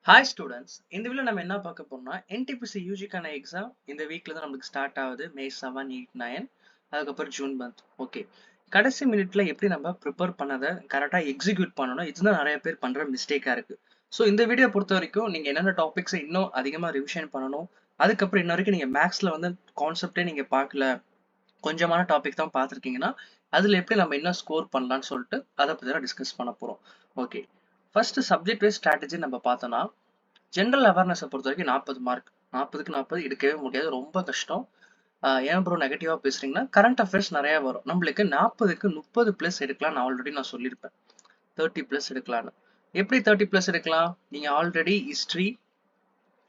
Hi students, இந்த video நம்ம என்ன பார்க்க போறோம்னா என்டிபிசி யூஜிக்கான எக்ஸாம் இந்த வீக்ல தான் நமக்கு ஸ்டார்ட் ஆகுது. மே 7, 8, 9 அதுக்கப்புறம் ஜூன் மந்த். ஓகே, கடைசி மினிட்ல எப்படி நம்ம ப்ரிப்பேர் பண்ணதை கரெக்டாக எக்ஸிக்யூட் பண்ணணும், இதுதான் நிறைய பேர் பண்ற மிஸ்டேக்கா இருக்கு. ஸோ இந்த வீடியோ பொறுத்த வரைக்கும் நீங்க என்னென்ன டாபிக்ஸை இன்னும் அதிகமாக ரிவிஷன் பண்ணணும், அதுக்கப்புறம் இன்ன வரைக்கும் நீங்க மேக்ஸ்ல வந்து கான்செப்டே நீங்க பார்க்கல, கொஞ்சமான டாபிக் தான் பார்த்துருக்கீங்கன்னா அதுல எப்படி நம்ம என்ன ஸ்கோர் பண்ணலாம்னு சொல்லிட்டு அதை பத்தி தான் டிஸ்கஸ் பண்ண போறோம். Okay, first subject wise strategy நம்ம பார்த்தோம்னா ஜென்ரல் அவேர்னஸை பொறுத்த வரைக்கும் 40 மார்க். 40க்கு 40 எடுக்கவே முடியாது, ரொம்ப கஷ்டம். ஏன் ப்ரோ நெகட்டிவா பேசுறீங்கன்னா, கரண்ட் அஃபேர்ஸ் நிறைய வரும். நம்மளுக்கு 40க்கு 30 பிளஸ் எடுக்கலாம். நான் சொல்லியிருப்பேன் 30 பிளஸ் எடுக்கலாம்னு. எப்படி 30 பிளஸ் எடுக்கலாம்? நீங்க ஆல்ரெடி ஹிஸ்டரி,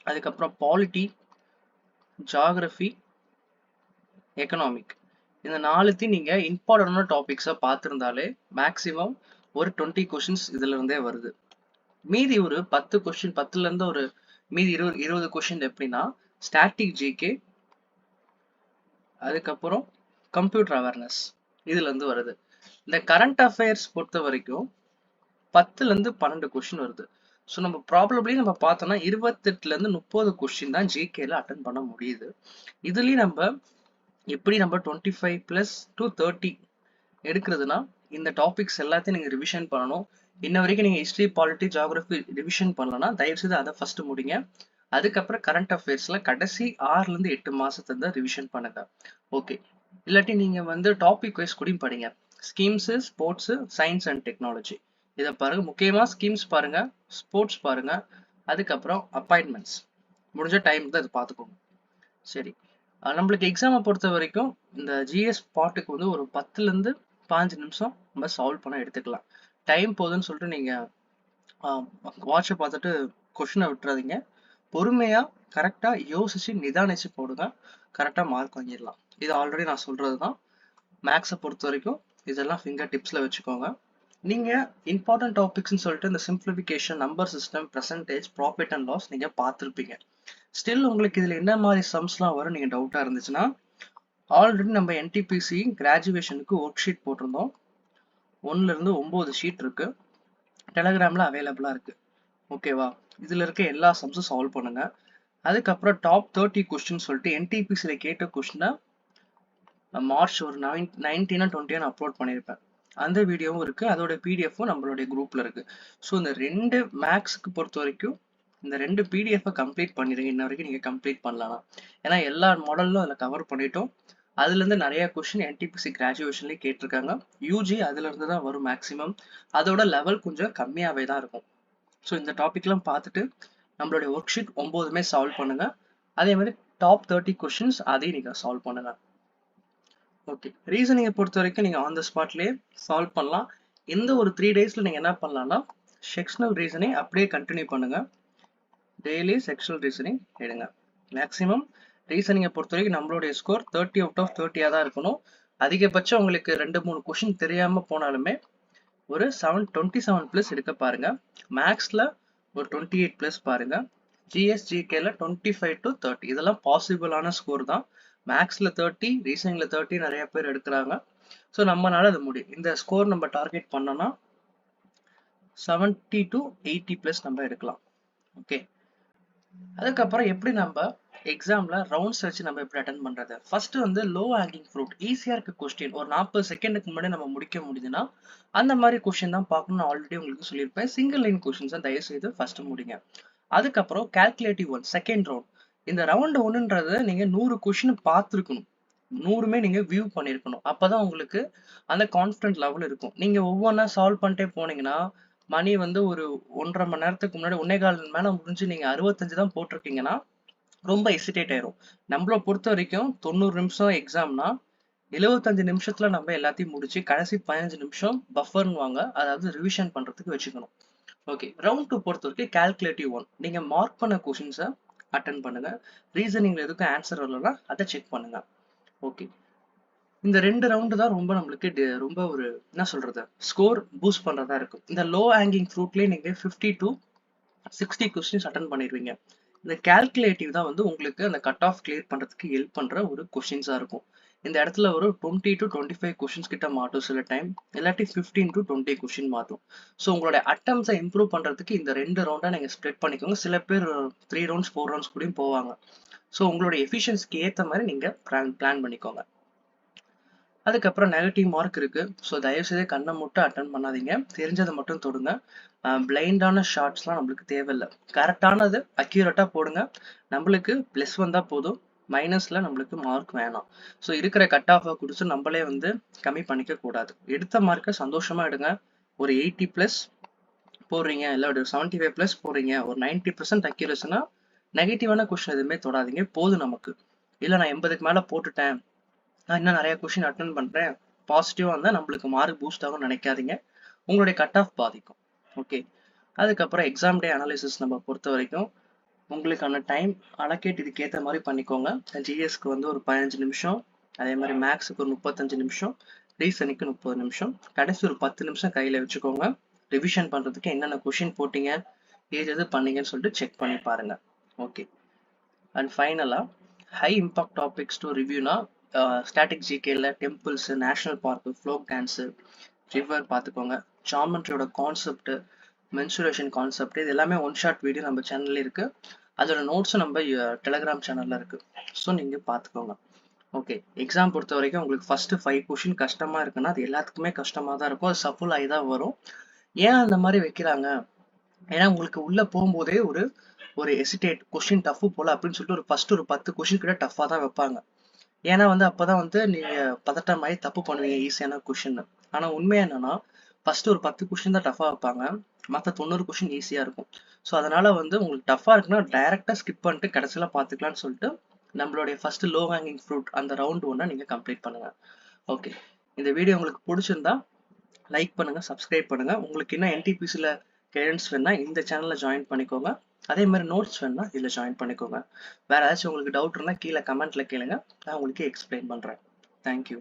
அதுக்கப்புறம் பாலிட்டி, ஜியாகிரபி, எக்கனாமிக், இந்த நாலுத்தையும் நீங்க இம்பார்ட்டன்டான டாபிக்ஸை பார்த்துருந்தாலே மேக்சிமம் ஒரு 20 கொஸ்டின்ஸ் இதுல இருந்தே வருது. மீதி ஒரு 10 கொஸ்டின், 10ல இருந்து ஒரு மீதி 20 கொஸ்டின் எப்படின்னா ஸ்டாட்டிக் ஜிகே, அதுக்கப்புறம் கம்ப்யூட்டர் அவேர்னஸ், இதுல இருந்து வருது. இந்த கரண்ட் அஃபேர்ஸ் பொறுத்த வரைக்கும் 10ல இருந்து 12 கொஸ்டின் வருது. ஸோ நம்ம ப்ராபபிளி நம்ம பார்த்தோம்னா 28ல இருந்து 30 கொஸ்டின் தான் ஜிகேல அட்டன் பண்ண முடியுது. இதுலயும் நம்ம எப்படி நம்ம 25 பிளஸ் டு 30 எடுக்கிறதுனா இந்த டாபிக்ஸ் எல்லாத்தையும் நீங்க ரிவிஷன் பண்ணணும். இன்ன வரைக்கும் நீங்க ஹிஸ்டரி, பாலிட்டி, ஜியாகிரபி ரிவிஷன் பண்ணலன்னா தயவு செய்து அதை ஃபர்ஸ்ட் முடிங்க. அதுக்கப்புறம் கரண்ட் அஃபேர்ஸ்ல கடைசி 6ல இருந்து 8 மாசத்துல தான் ரிவிஷன் பண்ணுங்க. ஓகே, இல்லாட்டி நீங்க வந்து டாபிக் வைஸ் கூட படிங்க. Schemes, sports, science and technology, இதை பாருங்க. முக்கியமா ஸ்கீம்ஸ் பாருங்க, ஸ்போர்ட்ஸ் பாருங்க, அதுக்கப்புறம் அப்பாயின்மெண்ட்ஸ். முடிஞ்ச டைம் தான் இது பார்த்துக்கோங்க. சரி, நம்மளுக்கு எக்ஸாமை பொறுத்த வரைக்கும் இந்த ஜிஎஸ் பாட்டுக்கு வந்து ஒரு 10ல இருந்து 15 நிமிஷம் நம்ம சால்வ் பண்ண எடுத்துக்கலாம். டைம் போதுன்னு சொல்லிட்டு நீங்க வாட்சை பார்த்துட்டு கொஸ்டினை விட்டுறாதீங்க. பொறுமையா கரெக்டா யோசிச்சு நிதானிச்சு போடுங்க, கரெக்டா மார்க் வாங்கிடலாம். இது ஆல்ரெடி நான் சொல்றதுதான். மேக்ஸை பொறுத்த வரைக்கும் இதெல்லாம் ஃபிங்கர் டிப்ஸ்ல வச்சுக்கோங்க. நீங்க இம்பார்ட்டன்ட் டாபிக்ஸ்னு சொல்லிட்டு இந்த simplification, number system, percentage, profit and loss நீங்க பார்த்துருப்பீங்க. ஸ்டில் உங்களுக்கு இதுல என்ன மாதிரி சம்ஸ்லாம் வரும் நீங்க டவுட்டா இருந்துச்சுன்னா, ஆல்ரெடி நம்ம என்டிபிசி கிராஜுவேஷனுக்கு ஒர்க் ஷீட் போட்டிருந்தோம். 1ல இருந்து 9 ஷீட் இருக்கு, டெலகிராம்ல அவைலபிளா இருக்கு. ஓகேவா? இதுல இருக்க எல்லா சம்ஸும் சால்வ் பண்ணுங்க. அதுக்கப்புறம் டாப் 30 கொஸ்டின் சொல்லிட்டு என்டிபிசியில் கேட்ட கொஸ்டினை மார்ச் ஒரு 19 20 அப்லோட் பண்ணியிருப்பேன். அந்த வீடியோவும் இருக்கு, அதோட பிடிஎஃப்பும் நம்மளுடைய குரூப்ல இருக்கு. ஸோ இந்த 2 மேக்ஸ்க்கு பொறுத்த வரைக்கும் இந்த 2 பிடிஎஃப் கம்ப்ளீட் பண்ணிடுங்க. இன்ன வரைக்கும் நீங்க கம்ப்ளீட் பண்ணலாம். ஏன்னா எல்லா மாடலும் அதில் கவர் பண்ணிட்டோம். அதுல இருந்து நிறைய கொஸ்டின் என்டிபிசி கிராஜுவேஷன்லயே கேட்டிருக்காங்க. யூஜி அதுல இருந்து தான் வரும் மேக்சிமம். அதோட லெவல் கொஞ்சம் கம்மியாவே தான் இருக்கும். ஸோ இந்த டாபிக்லாம் பார்த்துட்டு நம்மளுடைய ஒர்க் ஷீட் 9மே சால்வ் பண்ணுங்க. அதே மாதிரி டாப் 30 கொஸ்டின்ஸ் அதையும் நீங்க சால்வ் பண்ணுங்க. ஓகே, ரீசனிங்கை பொறுத்த வரைக்கும் நீங்க ஆன் த ஸ்பாட்லயே சால்வ் பண்ணலாம். இந்த ஒரு 3 டேஸ்ல நீங்க என்ன பண்ணலாம்னா செக்ஷனல் ரீசனிங் அப்படியே கண்டினியூ பண்ணுங்க. டெய்லி செக்ஷனல் ரீசனிங் எடுங்க. மேக்ஸிமம் ரீசனிங்கை பொறுத்த வரைக்கும் நம்மளுடைய ஸ்கோர் 30 அவுட் ஆஃப் 30 தான் இருக்கணும். அதிகபட்சம் உங்களுக்கு 2-3 கொஸ்டின் தெரியாம போனாலுமே ஒரு 27 பிளஸ் எடுக்க பாருங்க. மேக்ஸ்ல ஒரு 28 பிளஸ் பாருங்க. ஜிஎஸ் ஜிகேல 25 to 30 இதெல்லாம் பாசிபிளான ஸ்கோர் தான். மேக்ஸ்ல 30, ரீசனிங்ல 30 நிறைய பேர் எடுக்கிறாங்க. ஸோ நம்மளால அது முடியும். இந்த ஸ்கோர் நம்ம டார்கெட் பண்ணோம்னா 70 to 80 பிளஸ் நம்ம எடுக்கலாம். ஓகே, அதுக்கப்புறம் எப்படி நம்ம எக்ஸாம்ல ரவுண்ட்ஸ் வச்சு நம்ம எப்படி அட்டன் பண்றது? ஃபர்ஸ்ட் வந்து லோ ஹேங்கிங் ஃப்ரூட், ஈஸியா இருக்க கொஸ்டின் ஒரு 40 செகண்டுக்கு முன்னாடி நம்ம முடிக்க முடியுதுன்னா அந்த மாதிரி கொஸ்டின் தான் பார்க்கணும். நான் ஆல்ரெடி உங்களுக்கு சொல்லியிருப்பேன். சிங்கிள் லைன் கொஸ்டின்ஸ் தான் தயவு செய்து ஃபர்ஸ்ட் முடிங்க. அதுக்கப்புறம் கால்குலேட்டிவ் ஒன், செகண்ட் ரவுண்ட். இந்த ரவுண்ட் ஒன்றுன்றது நீங்க 100 கொஸ்டின் பார்த்துருக்கணும், 100மே நீங்க வியூ பண்ணிருக்கணும். அப்பதான் உங்களுக்கு அந்த கான்ஃபிடன்ட் லெவல் இருக்கும். நீங்க ஒவ்வொன்றா சால்வ் பண்ணிட்டே போனீங்கன்னா மணி வந்து ஒரு 1.5 மணி நேரத்துக்கு முன்னாடி 1.25 மேல முடிஞ்சு நீங்க 65 தான் போட்டிருக்கீங்கன்னா ரொம்ப எசிடேட் ஆயிரும். நம்மள பொறுத்த வரைக்கும் 90 நிமிஷம் எக்ஸாம்னா 75 நிமிஷத்துல நம்ம எல்லாத்தையும் முடிச்சு கடைசி 15 நிமிஷம் பஃபர்னுவாங்க, அதாவது ரிவிஷன் பண்றதுக்கு வச்சுக்கணும். ஓகே, ரவுண்ட் 2 பொறுத்த வரைக்கும் கால்குலேட்டிவ் ஒன். நீங்க மார்க் பண்ண கொஸ்டின்ஸை அட்டன் பண்ணுங்க. ரீசனிங்ல எதுக்கும் ஆன்சர் வரலன்னா அதை செக் பண்ணுங்க. ஓகே, இந்த 2 ரவுண்டு தான் ரொம்ப நம்மளுக்கு ரொம்ப ஒரு என்ன சொல்றது ஸ்கோர் பூஸ்ட் பண்றதா இருக்கும். இந்த லோ ஹேங்கிங் ஃப்ரூட்லயே நீங்க 50 to 60 கொஸ்டின்ஸ் அட்டன் பண்ணிடுவீங்க. இந்த கால்குலேட்டிவ் தான் வந்து உங்களுக்கு அந்த கட் ஆஃப் கிளியர் பண்றதுக்கு ஹெல்ப் பண்ற ஒரு கொஸ்டின்ஸா இருக்கும். இந்த இடத்துல ஒரு 20 to 25 கொஷின்ஸ் கிட்ட மாட்டும் சில டைம், இல்லாட்டி 15 to 20 கொஷின் மாட்டும். ஸோ உங்களோட அட்டம்ஸை இம்ப்ரூவ் பண்றதுக்கு இந்த 2 ரவுண்டா நீங்க ஸ்ப்ளிட் பண்ணிக்கோங்க. சில பேர் 3 ரவுண்ட்ஸ் 4 ரவுண்ட்ஸ் கூடயும் போவாங்க. ஸோ உங்களோட எஃபிஷியன்சிக்கு ஏற்ற மாதிரி நீங்க பிளான் பண்ணிக்கோங்க. அதுக்கப்புறம் நெகட்டிவ் மார்க் இருக்கு. ஸோ தயவுசெய்து கண்ணை மட்டும் அட்டன் பண்ணாதீங்க, தெரிஞ்சதை மட்டும் தொடுங்க. பிளைண்டான ஷார்ட்ஸ்லாம் நம்மளுக்கு தேவையில்லை. கரெக்டானது அக்யூரேட்டா போடுங்க. நம்மளுக்கு ப்ளஸ் வந்தா போதும், மைனஸ்ல நம்மளுக்கு மார்க் வேணாம். ஸோ இருக்கிற கட் ஆஃபை கொடுத்து நம்மளே வந்து கம்மி பண்ணிக்க கூடாது. எடுத்த மார்க்கை சந்தோஷமா எடுங்க. ஒரு 80 பிளஸ் போடுறீங்க, இல்லை ஒரு 75 பிளஸ் போடுறீங்க, ஒரு 90% அக்யூரேஷனா நெகட்டிவான கொஸ்டின் எதுவுமே தொடாதீங்க, போதும் நமக்கு. இல்லை நான் 80க்கு மேலே போட்டுட்டேன், நான் இன்னும் நிறைய கொஸ்டின் அட்டன் பண்றேன், பாசிட்டிவா இருந்தால் நம்மளுக்கு மார்க் பூஸ்ட் ஆகும்னு நினைக்காதீங்க, உங்களுடைய கட் ஆஃப் பாதிக்கும். ஓகே. அதுக்கப்புறம் எக்ஸாம் டே அனாலிசிஸ் நம்ம பொறுத்த வரைக்கும் உங்களுக்கான டைம் அலோகேட் இதுக்கேற்ற மாதிரி பண்ணிக்கோங்க. ஜிஎஸ்க்கு வந்து ஒரு 15 நிமிஷம், அதே மாதிரி மேக்ஸுக்கு ஒரு 35 நிமிஷம், ரீசனிக்கு 30 நிமிஷம், கடைசி ஒரு 10 நிமிஷம் கையில் வச்சுக்கோங்க. ரிவிஷன் பண்ணுறதுக்கு என்னென்ன கொஷின் போட்டீங்க, எது பண்ணீங்கன்னு சொல்லிட்டு செக் பண்ணி பாருங்க. ஓகே. அண்ட் ஃபைனலாக ஹை இம்பாக்ட் டாபிக்ஸ் டு ரிவ்யூனா ஸ்டாட்டிக் ஜிகேல temples, national park, folk dance, river பார்த்துக்கோங்க. ஜாமெட்ரியோட கான்செப்ட், மென்சுரேஷன் கான்செப்ட், இது எல்லாமே ஒன் ஷாட் வீடியோ நம்ம சேனல்ல இருக்கு. அதோட நோட்ஸும் நம்ம டெலிகிராம் சேனல்ல இருக்கு. ஸோ நீங்க பார்த்துக்கோங்க. ஓகே. எக்ஸாம் பொறுத்த வரைக்கும் உங்களுக்கு ஃபர்ஸ்ட் 5 கொஷின் கஷ்டமா இருக்குன்னா அது எல்லாத்துக்குமே கஷ்டமா தான் இருக்கும். அது சஃபுல் ஆகி தான் வரும். ஏன் அந்த மாதிரி வைக்கிறாங்க? ஏன்னா உங்களுக்கு உள்ள போகும்போதே ஒரு எசிடேட் கொஸ்டின் டஃப் போல அப்படின்னு சொல்லிட்டு ஒரு ஃபர்ஸ்ட் ஒரு 10 கொஸ்டின் கிட்ட டஃபா தான் வைப்பாங்க. ஏன்னா வந்து அப்பதான் வந்து நீங்க பதட்டமாயி தப்பு பண்ணுவீங்க ஈஸியான கொஸ்டின். ஆனா உண்மை என்னன்னா ஃபர்ஸ்ட் ஒரு 10 கொஸ்டின் தான் டஃபா வைப்பாங்க, மற்ற 90 கொஸ்டின் ஈஸியா இருக்கும். ஸோ அதனால வந்து உங்களுக்கு டஃபா இருக்குன்னா டைரக்டா ஸ்கிப் பண்ணிட்டு கடைசியில பார்த்துக்கலாம்னு சொல்லிட்டு நம்மளுடைய ஃபர்ஸ்ட் லோ ஹேங்கிங் ஃப்ரூட் அந்த ரவுண்ட் ஒன்னை நீங்க கம்ப்ளீட் பண்ணுங்க. ஓகே. இந்த வீடியோ உங்களுக்கு பிடிச்சிருந்தா லைக் பண்ணுங்க, சப்ஸ்கிரைப் பண்ணுங்க. உங்களுக்கு இன்னும் என்டிபிசியில் கைடன்ஸ் வேணா இந்த சேனலில் ஜாயின் பண்ணிக்கோங்க. அதே மாதிரி நோட்ஸ் வேணா இதில் ஜாயின் பண்ணிக்கோங்க. வேற ஏதாச்சும் உங்களுக்கு டவுட் இருந்தால் கீழே கமெண்ட்ல கேளுங்க, நான் உங்களுக்கு எக்ஸ்பிளைன் பண்ணுறேன். தேங்க்யூ.